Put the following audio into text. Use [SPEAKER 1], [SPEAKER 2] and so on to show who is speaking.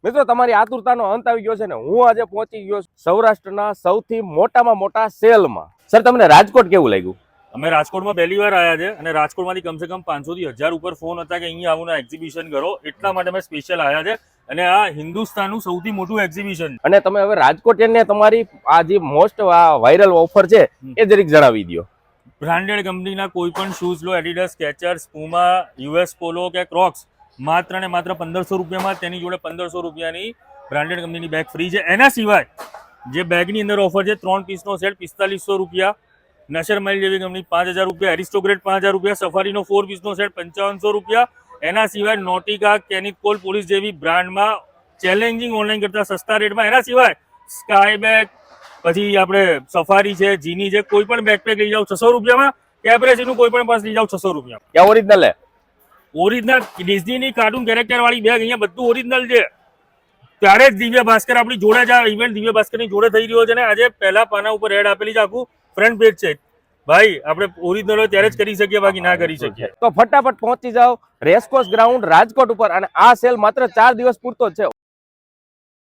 [SPEAKER 1] મિત્રો તમારી આતુરતાનો અંત આવી ગયો છે ને હું આજે પહોંચી ગયો છું સૌરાષ્ટ્રના સૌથી મોટામાં મોટા સેલમાં. સર તમને રાજકોટ કેવું લાગ્યું?
[SPEAKER 2] અમે રાજકોટમાં પહેલી વાર આવ્યા છે અને રાજકોટમાંથી કમસે કમ 500 થી 1000 ઉપર ફોન હતા કે અહીંયા આવું એક્ઝિબિશન કરો, એટલા માટે અમે સ્પેશિયલ આવ્યા છે. અને આ હિન્દુસ્તાનનું સૌથી મોટું એક્ઝિબિશન.
[SPEAKER 1] અને તમે હવે રાજકોટિયનને તમારી આ જે મોસ્ટ વાયરલ ઓફર છે એ જરીક જણાવી દો.
[SPEAKER 2] બ્રાન્ડેડ કંપનીના કોઈ પણ શૂઝ લો, એડિડાસ, સ્કેચર્સ, પુમા, યુએસ પોલો કે ક્રોક્સ, માત્ર ને માત્ર 1500 રૂપિયામાં, તેની જોડે 1500 રૂપિયાની બ્રાન્ડેડ કંપનીની બેગ ફ્રી છે. એના સિવાય જે બેગની અંદર ઓફર છે 3 પીસનો સેટ 4500 રૂપિયા, નશર માઇલ જેવી કંપની 5000 રૂપિયા, એરિસ્ટોગ્રેડ 5000 રૂપિયા, સફારીનો 4 પીસનો સેટ 5500 રૂપિયા. એના સિવાય નોટિકા, કેનિકોલ, પોલીસ જેવી બ્રાન્ડમાં ચેલેન્જિંગ ઓનલાઈન કરતા સસ્તા રેટમાં. એના સિવાય સ્કાય બેગ, પછી આપણે સફારી છે, જીની છે, કોઈ પણ બેકપેક લઈ જાઓ 600 રૂપિયામાં, કેપ્રેસીનું કોઈ પણ પાસ લઈ જાઓ 600 રૂપિયામાં.
[SPEAKER 1] ક્યાં ઓરિજિનલ હે?
[SPEAKER 2] ઓરિજિનલ ડિઝનીની કાર્ટૂન કેરેક્ટર વાળી બેગ અહીંયા બધું ઓરિજિનલ છે. ત્યારે જ દિવ્ય ભાસ્કર આપણી જોડે જ આ ઇવેન્ટ દિવ્ય ભાસ્કરની જોડે થઈ રહ્યો છે ને આજે પહેલા પાના ઉપર એડ આપેલી છે, આખું ફ્રન્ટ પેજ છે. ભાઈ આપણે ઓરિજિનલ હોય ત્યારે જ કરી શકીએ, બાકી ના કરી શકીએ.
[SPEAKER 1] તો ફટાફટ પહોંચી જાઓ રેસકોર્સ ગ્રાઉન્ડ રાજકોટ ઉપર. અને આ સેલ માત્ર 4 દિવસ પૂરતો જ છે.